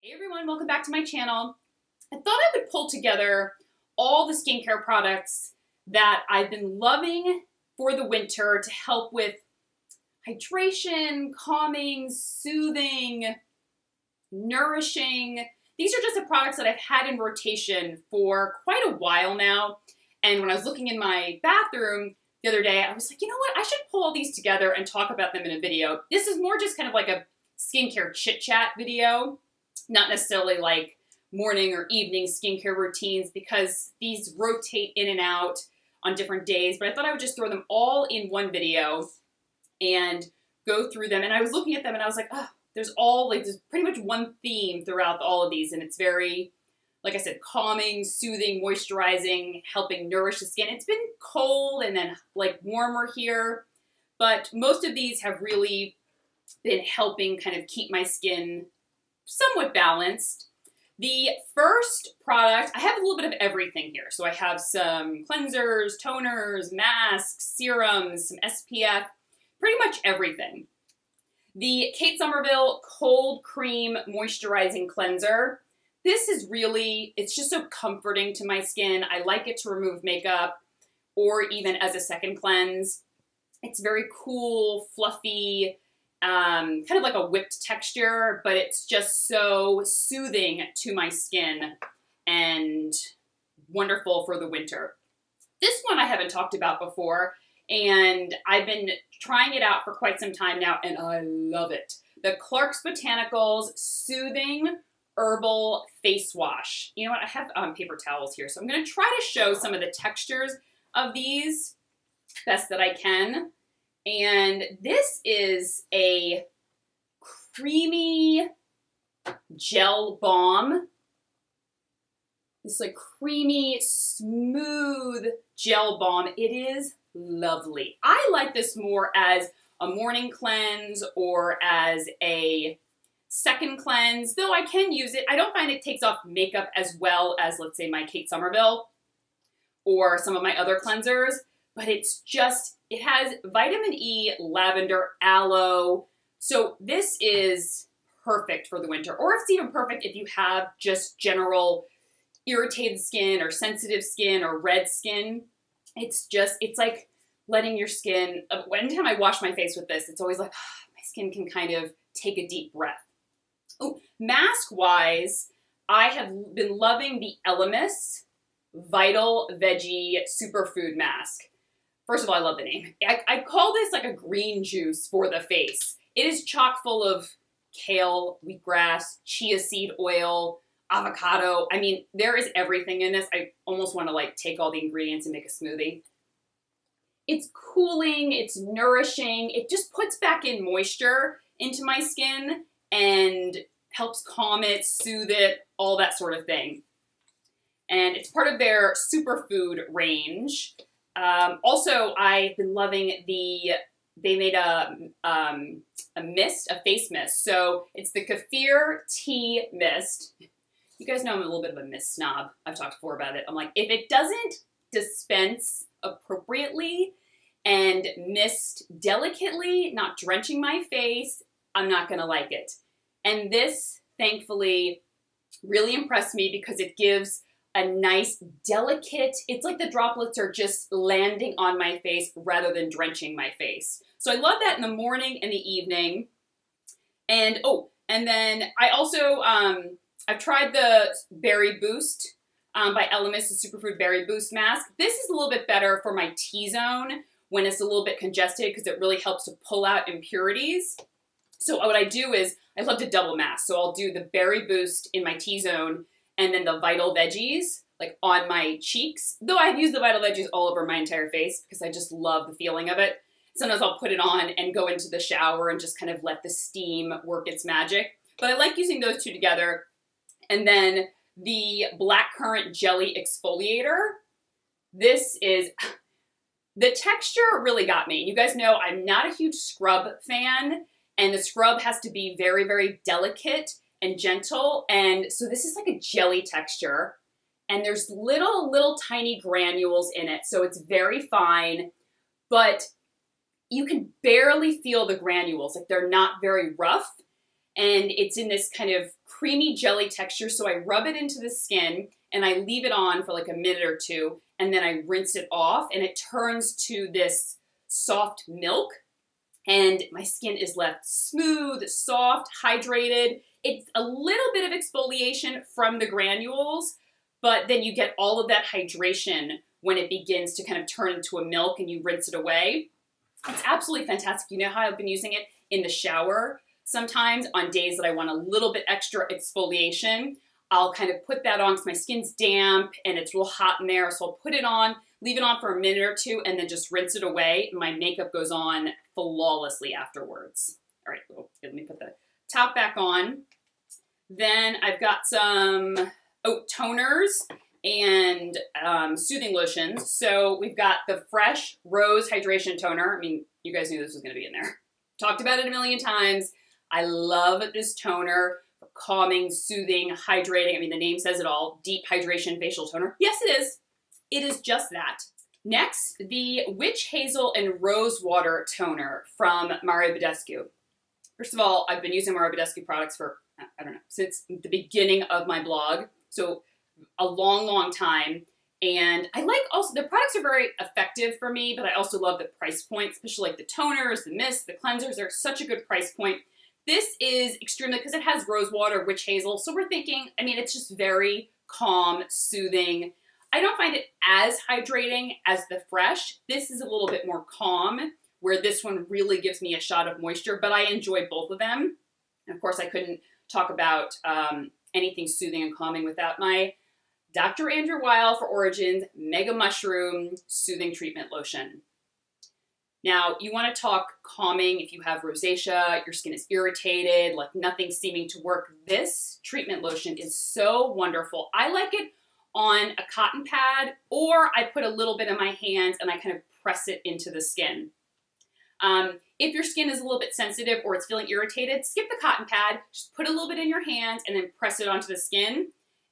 Hey everyone, welcome back to my channel. I thought I would pull together all the skincare products that I've been loving for the winter to help with hydration, calming, soothing, nourishing. These are just the products that I've had in rotation for quite a while now. And when I was looking in my bathroom the other day, I was like, you know what? I should pull all these together and talk about them in a video. This is more just kind of like a skincare chit-chat video. Not necessarily like morning or evening skincare routines because these rotate in and out on different days, but I thought I would just throw them all in one video and go through them. And I was looking at them and I was like, oh, there's pretty much one theme throughout all of these. And it's very, like I said, calming, soothing, moisturizing, helping nourish the skin. It's been cold and then like warmer here, but most of these have really been helping kind of keep my skin somewhat balanced. The first product, I have a little bit of everything here. So I have some cleansers, toners, masks, serums, some SPF, pretty much everything. The Kate Somerville Cold Cream Moisturizing Cleanser. This is really, it's just so comforting to my skin. I like it to remove makeup or even as a second cleanse. It's very cool, fluffy, kind of like a whipped texture, but it's just so soothing to my skin and wonderful for the winter. This one I haven't talked about before, and I've been trying it out for quite some time now, and I love it. The Clerk's Botanicals Soothing Herbal Face Wash. You know what? I have paper towels here, so I'm going to try to show some of the textures of these best that I can. And this is a creamy gel balm. It's like creamy, smooth gel balm. It is lovely. I like this more as a morning cleanse or as a second cleanse, though I can use it. I don't find it takes off makeup as well as, let's say, my Kate Somerville or some of my other cleansers, but it's just, it has vitamin E, lavender, aloe. So this is perfect for the winter, or it's even perfect if you have just general irritated skin or sensitive skin or red skin. It's like letting your skin, anytime I wash my face with this, it's always like, my skin can kind of take a deep breath. Oh, mask-wise, I have been loving the Elemis Vital Veggie Superfood Mask. First of all, I love the name. I call this like a green juice for the face. It is chock full of kale, wheatgrass, chia seed oil, avocado. I mean, there is everything in this. I almost want to like take all the ingredients and make a smoothie. It's cooling, it's nourishing. It just puts back in moisture into my skin and helps calm it, soothe it, all that sort of thing. And it's part of their Superfood range. Also, I've been loving they made a mist, a face mist. So it's the Kaffir Tea Mist. You guys know I'm a little bit of a mist snob. I've talked before about it. I'm like, if it doesn't dispense appropriately and mist delicately, not drenching my face, I'm not gonna like it. And this, thankfully, really impressed me because it gives a nice, delicate, it's like the droplets are just landing on my face rather than drenching my face. So I love that in the morning and the evening. And, oh, and then I also, I've tried the Berry Boost by Elemis, the Superfood Berry Boost Mask. This is a little bit better for my T-zone when it's a little bit congested because it really helps to pull out impurities. So what I do is, I love to double mask. So I'll do the Berry Boost in my T-zone and then the Vital Veggies, like on my cheeks. Though I've used the Vital Veggies all over my entire face because I just love the feeling of it. Sometimes I'll put it on and go into the shower and just kind of let the steam work its magic. But I like using those two together. And then the Black Currant Jelly Exfoliator. This is, the texture really got me. You guys know I'm not a huge scrub fan, and the scrub has to be very, very delicate and gentle, and so this is like a jelly texture, and there's little tiny granules in it, so it's very fine, but you can barely feel the granules, like they're not very rough, and it's in this kind of creamy jelly texture, so I rub it into the skin and I leave it on for like a minute or two, and then I rinse it off, and it turns to this soft milk, and my skin is left smooth, soft, hydrated. It's a little bit of exfoliation from the granules, but then you get all of that hydration when it begins to kind of turn into a milk and you rinse it away. It's absolutely fantastic. You know how I've been using it in the shower? Sometimes on days that I want a little bit extra exfoliation, I'll kind of put that on because my skin's damp and it's real hot in there. So I'll put it on, leave it on for a minute or two, and then just rinse it away. And my makeup goes on flawlessly afterwards. All right, let me put the top back on. Then I've got some toners and soothing lotions. So we've got the Fresh Rose Hydration Toner. I mean, you guys knew this was going to be in there. Talked about it a million times. I love this toner. Calming, soothing, hydrating. I mean, the name says it all. Deep hydration facial toner. Yes, it is. It is just that. Next, the Witch Hazel and Rose Water Toner from Badescu. First of all, I've been using Badescu products for, I don't know, since the beginning of my blog. So a long, long time. And I like also, the products are very effective for me, but I also love the price point, especially like the toners, the mists, the cleansers. They're such a good price point. This is extremely, because it has rose water, witch hazel. So we're thinking, I mean, it's just very calm, soothing. I don't find it as hydrating as the Fresh. This is a little bit more calm, where this one really gives me a shot of moisture, but I enjoy both of them. And of course, I couldn't talk about anything soothing and calming without my Dr. Andrew Weil for Origins Mega Mushroom Soothing Treatment Lotion. Now, you want to talk calming if you have rosacea, your skin is irritated, like nothing's seeming to work. This treatment lotion is so wonderful. I like it on a cotton pad, or I put a little bit in my hands and I kind of press it into the skin. If your skin is a little bit sensitive or it's feeling irritated, skip the cotton pad, just put a little bit in your hands and then press it onto the skin,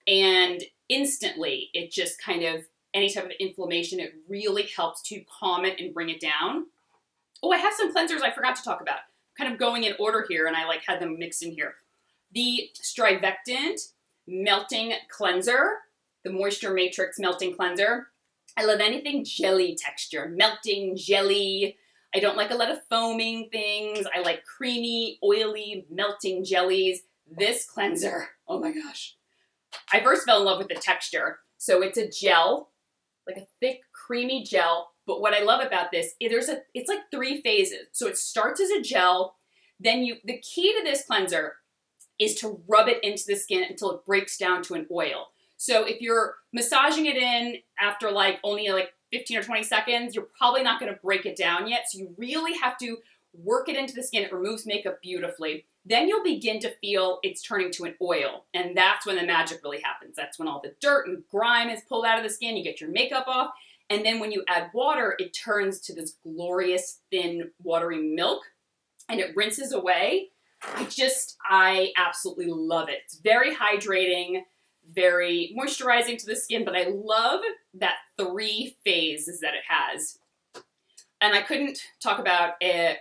and instantly it just kind of, any type of inflammation, it really helps to calm it and bring it down. Oh, I have some cleansers I forgot to talk about. I'm kind of going in order here, and I like had them mixed in here. The Strivectin Melting Cleanser, the Moisture Matrix Melting Cleanser. I love anything jelly texture, melting jelly. I don't like a lot of foaming things. I like creamy, oily, melting jellies. This cleanser, oh my gosh. I first fell in love with the texture. So it's a gel, like a thick, creamy gel. But what I love about this, it's like 3 phases. So it starts as a gel. Then the key to this cleanser is to rub it into the skin until it breaks down to an oil. So if you're massaging it in after only 15 or 20 seconds, you're probably not going to break it down yet. So you really have to work it into the skin. It removes makeup beautifully. Then you'll begin to feel it's turning to an oil. And that's when the magic really happens. That's when all the dirt and grime is pulled out of the skin. You get your makeup off. And then when you add water, it turns to this glorious, thin, watery milk. And it rinses away. I absolutely love it. It's very hydrating, very moisturizing to the skin, but I love that 3 phases that it has. And I couldn't talk about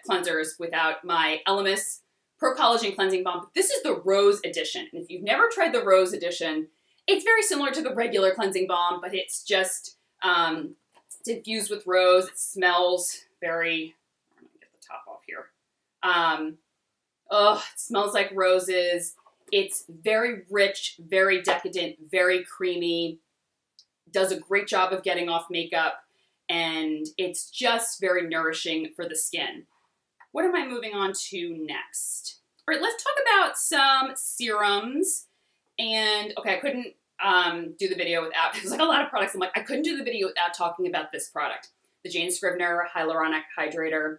cleansers without my Elemis Pro-Collagen Cleansing Balm. This is the Rose Edition. And if you've never tried the Rose Edition, it's very similar to the regular cleansing balm, but it's just it's infused with rose. It smells very, I'm gonna get the top off here. It smells like roses. It's very rich, very decadent, very creamy. Does a great job of getting off makeup, and it's just very nourishing for the skin. What am I moving on to next? All right, let's talk about some serums. And okay, I couldn't do the video without, there's like a lot of products. I'm like, I couldn't do the video without talking about this product. The Jane Scribner Hyaluronic Hydrator.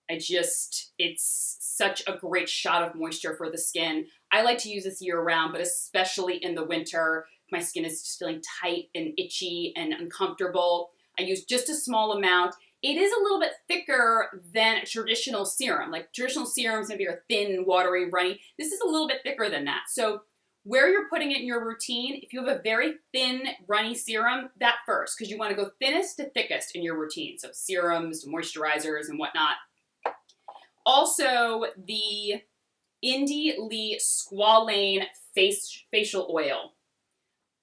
It's such a great shot of moisture for the skin. I like to use this year round, but especially in the winter, my skin is just feeling tight and itchy and uncomfortable. I use just a small amount. It is a little bit thicker than a traditional serum. Like traditional serums maybe are thin, watery, runny. This is a little bit thicker than that. So where you're putting it in your routine, if you have a very thin, runny serum, that first, because you want to go thinnest to thickest in your routine. So serums, moisturizers, and whatnot. Also, the Indy Squalane Facial Oil.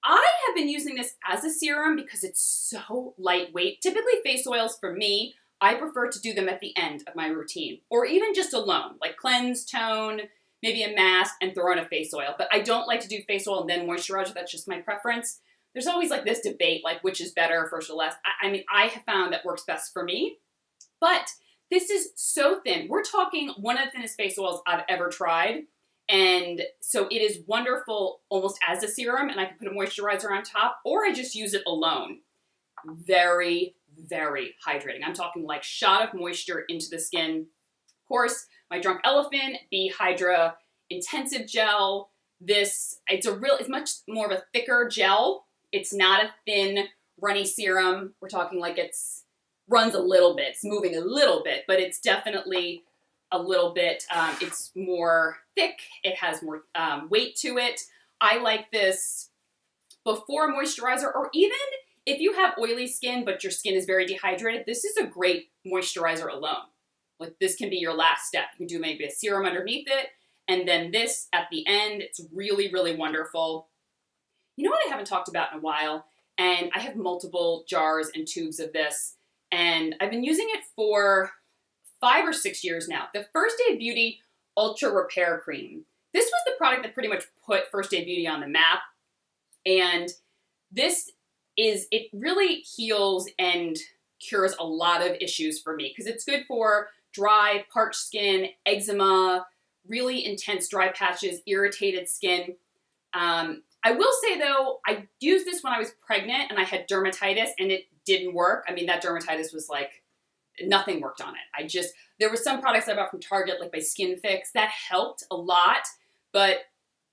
I have been using this as a serum because it's so lightweight. Typically face oils for me, I prefer to do them at the end of my routine, or even just alone, like cleanse, tone, maybe a mask, and throw in a face oil. But I don't like to do face oil and then moisturizer. That's just my preference. There's always like this debate, like which is better, first or last. I mean, I have found that works best for me, but this is so thin. We're talking one of the thinnest face oils I've ever tried. And so it is wonderful almost as a serum, and I can put a moisturizer on top, or I just use it alone. Very, very hydrating. I'm talking like shot of moisture into the skin. Of course, my Drunk Elephant, the Hydra Intensive Gel. It's much more of a thicker gel. It's not a thin, runny serum. We're talking like runs a little bit, it's moving a little bit, but it's definitely a little bit, it's more thick, it has more weight to it. I like this before moisturizer, or even if you have oily skin but your skin is very dehydrated, this is a great moisturizer alone. Like this can be your last step. You can do maybe a serum underneath it, and then this at the end. It's really, really wonderful. You know what I haven't talked about in a while? And I have multiple jars and tubes of this, and I've been using it for 5 or 6 years now. The First Aid Beauty Ultra Repair Cream. This was the product that pretty much put First Aid Beauty on the map. And it really heals and cures a lot of issues for me because it's good for dry, parched skin, eczema, really intense dry patches, irritated skin. I will say though, I used this when I was pregnant and I had dermatitis and it didn't work. I mean, that dermatitis was like, nothing worked on it. There were some products I bought from Target, like by Skin Fix, that helped a lot, but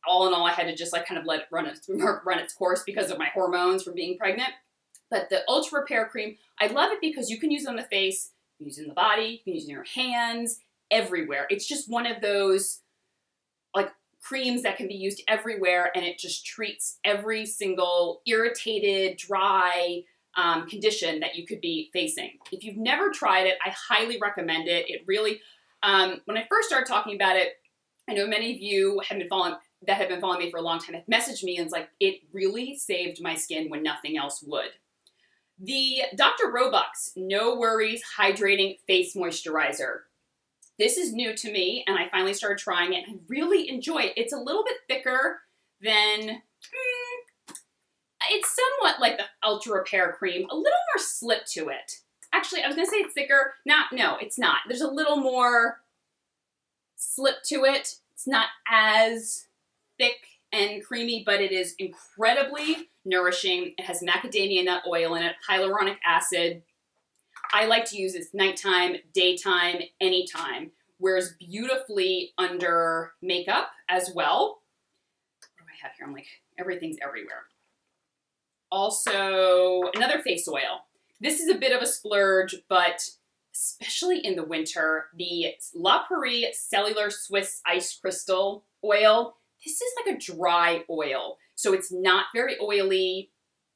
all in all, I had to just like kind of let it run its course because of my hormones from being pregnant. But the Ultra Repair Cream, I love it because you can use it on the face, you can use it in the body, you can use it in your hands, everywhere. It's just one of those like creams that can be used everywhere, and it just treats every single irritated, dry, condition that you could be facing. If you've never tried it, I highly recommend it. It really, when I first started talking about it, I know many of you have been following me for a long time have messaged me and it's like, it really saved my skin when nothing else would. The Dr. Roebucks No Worries Hydrating Face Moisturizer. This is new to me and I finally started trying it and I really enjoy it. It's a little bit thicker than, it's somewhat like the Ultra Repair Cream, a little more slip to it. Actually, I was gonna say it's thicker. No, it's not. There's a little more slip to it. It's not as thick and creamy, but it is incredibly nourishing. It has macadamia nut oil in it, hyaluronic acid. I like to use this nighttime, daytime, anytime. Wears beautifully under makeup as well. What do I have here? I'm like, everything's everywhere. Also, another face oil. This is a bit of a splurge, but especially in the winter, the La Prairie Cellular Swiss Ice Crystal Oil. This is like a dry oil, so it's not very oily.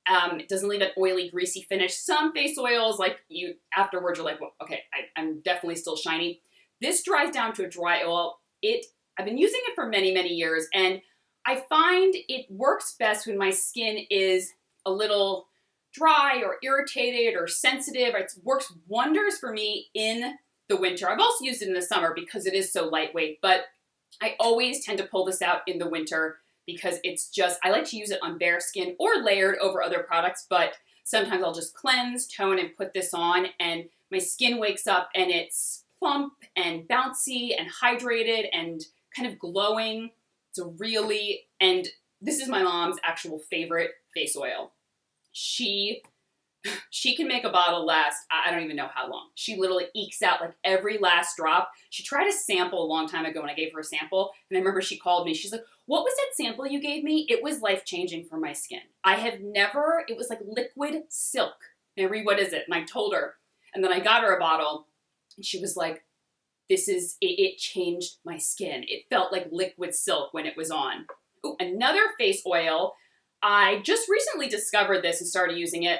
It doesn't leave an oily, greasy finish. Some face oils, like you afterwards, you're like, well, okay, I'm definitely still shiny. This dries down to a dry oil. I've been using it for many, many years, and I find it works best when my skin is a little dry or irritated or sensitive. It works wonders for me in the winter. I've also used it in the summer because it is so lightweight, but I always tend to pull this out in the winter because I like to use it on bare skin or layered over other products, but sometimes I'll just cleanse, tone, and put this on, and my skin wakes up and it's plump and bouncy and hydrated and kind of glowing. And this is my mom's actual favorite face oil. She can make a bottle last, I don't even know how long. She literally ekes out like every last drop. She tried a sample a long time ago when I gave her a sample, and I remember she called me. She's like, what was that sample you gave me? It was life-changing for my skin. It was like liquid silk. Mary, what is it? And I told her, and then I got her a bottle, and she was like, it changed my skin. It felt like liquid silk when it was on. Ooh, another face oil. I just recently discovered this and started using it,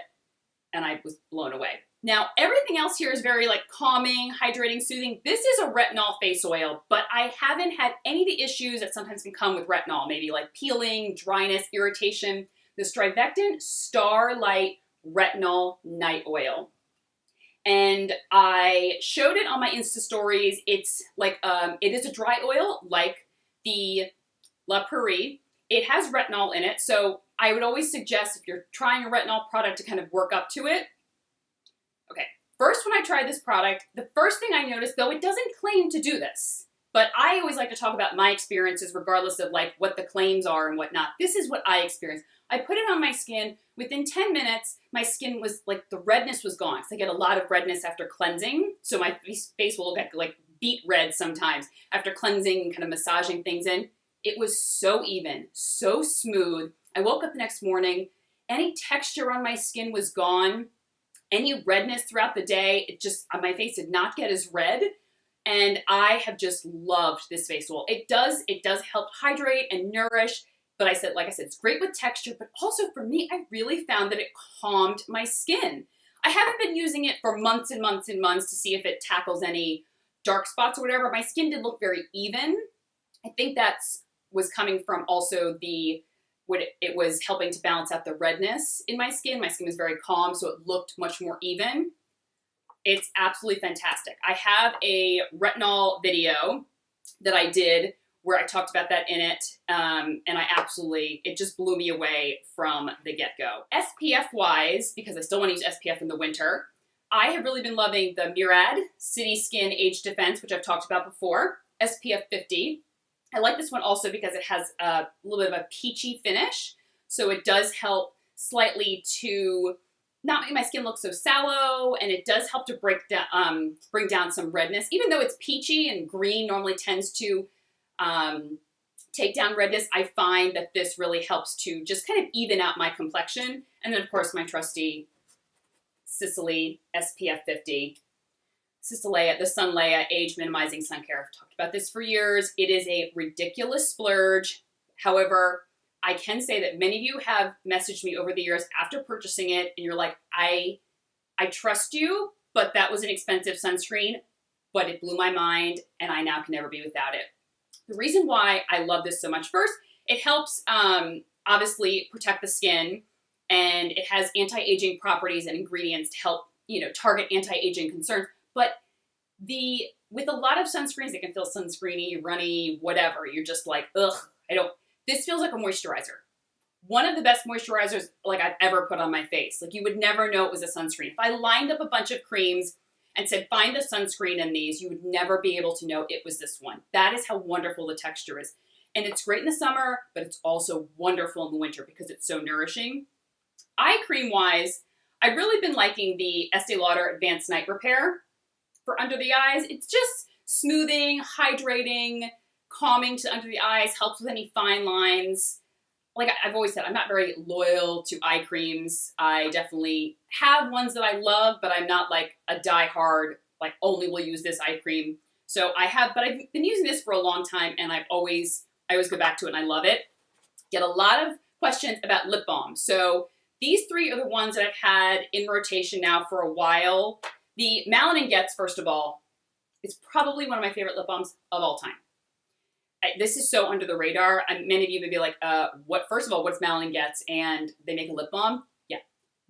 and I was blown away. Now, everything else here is very like calming, hydrating, soothing. This is a retinol face oil, but I haven't had any of the issues that sometimes can come with retinol, maybe like peeling, dryness, irritation. The Strivectin Starlight Retinol Night Oil. And I showed it on my Insta stories. It's like, it is a dry oil like the La Prairie. It has retinol in it, so I would always suggest if you're trying a retinol product to kind of work up to it. Okay, first when I tried this product, the first thing I noticed, though it doesn't claim to do this, but I always like to talk about my experiences regardless of like what the claims are and whatnot. This is what I experienced. I put it on my skin. Within 10 minutes, my skin was like, the redness was gone. So I get a lot of redness after cleansing. So my face will get like beet red sometimes after cleansing and kind of massaging things in. It was so even, so smooth. I woke up the next morning. Any texture on my skin was gone. Any redness throughout the day, it just, my face did not get as red. And I have just loved this face oil. It does help hydrate and nourish. But like I said, it's great with texture, but also for me, I really found that it calmed my skin. I haven't been using it for months and months and months to see if it tackles any dark spots or whatever. My skin did look very even. I think was coming from also it was helping to balance out the redness in my skin. My skin was very calm, so it looked much more even. It's absolutely fantastic. I have a retinol video that I did where I talked about that in it, and it just blew me away from the get-go. SPF-wise, because I still want to use SPF in the winter, I have really been loving the Murad City Skin Age Defense, which I've talked about before, SPF 50. I like this one also because it has a little bit of a peachy finish, so it does help slightly to not make my skin look so sallow, and it does help to bring down some redness. Even though it's peachy and green normally tends to take down redness, I find that this really helps to just kind of even out my complexion. And then, of course, my trusty Sicily SPF 50. Cisalea, the Sunlea Age Minimizing Sun Care. I've talked about this for years. It is a ridiculous splurge. However, I can say that many of you have messaged me over the years after purchasing it, and you're like, I trust you, but that was an expensive sunscreen, but it blew my mind, and I now can never be without it. The reason why I love this so much, first, it helps obviously protect the skin, and it has anti-aging properties and ingredients to help, target anti-aging concerns. But with a lot of sunscreens, it can feel sunscreeny, runny, whatever. You're just like, ugh, this feels like a moisturizer. One of the best moisturizers like I've ever put on my face. Like you would never know it was a sunscreen. If I lined up a bunch of creams and said, find the sunscreen in these, you would never be able to know it was this one. That is how wonderful the texture is. And it's great in the summer, but it's also wonderful in the winter because it's so nourishing. Eye cream wise, I've really been liking the Estee Lauder Advanced Night Repair for under the eyes. It's just smoothing, hydrating, calming to under the eyes, helps with any fine lines. Like I've always said, I'm not very loyal to eye creams. I definitely have ones that I love, but I'm not like a diehard, like only will use this eye cream. So but I've been using this for a long time, and I always go back to it, and I love it. Get a lot of questions about lip balm. So these three are the ones that I've had in rotation now for a while. The Malin & Getz, first of all, is probably one of my favorite lip balms of all time. This is so under the radar. Many of you may be like, first of all, what's Malin & Getz? And they make a lip balm? Yeah.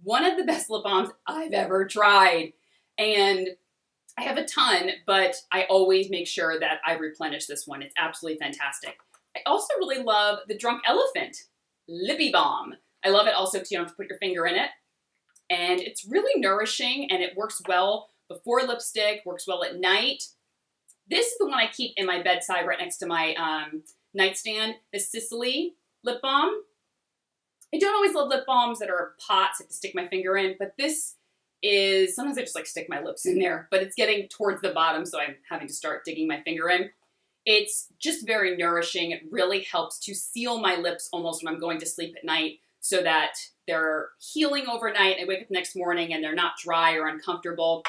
One of the best lip balms I've ever tried. And I have a ton, but I always make sure that I replenish this one. It's absolutely fantastic. I also really love the Drunk Elephant Lippy Balm. I love it also because you don't have to put your finger in it. And it's really nourishing, and it works well before lipstick, works well at night. This is the one I keep in my bedside right next to my nightstand, the Sicily Lip Balm. I don't always love lip balms that are pots I have to stick my finger in, but this is, sometimes I just like stick my lips in there, but it's getting towards the bottom, so I'm having to start digging my finger in. It's just very nourishing. It really helps to seal my lips almost when I'm going to sleep at night so that they're healing overnight. I wake up the next morning and they're not dry or uncomfortable.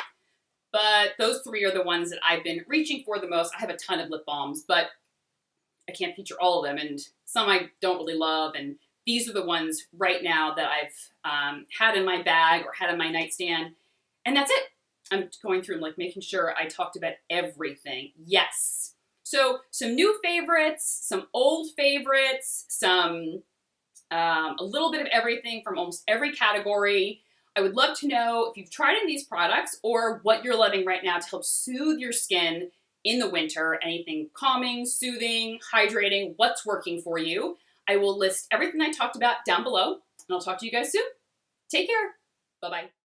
But those three are the ones that I've been reaching for the most. I have a ton of lip balms, but I can't feature all of them, and some I don't really love. And these are the ones right now that I've had in my bag or had in my nightstand. And that's it. I'm going through and like making sure I talked about everything. Yes. So some new favorites, some old favorites, some a little bit of everything from almost every category. I would love to know if you've tried any of these products or what you're loving right now to help soothe your skin in the winter. Anything calming, soothing, hydrating, what's working for you. I will list everything I talked about down below, and I'll talk to you guys soon. Take care. Bye-bye.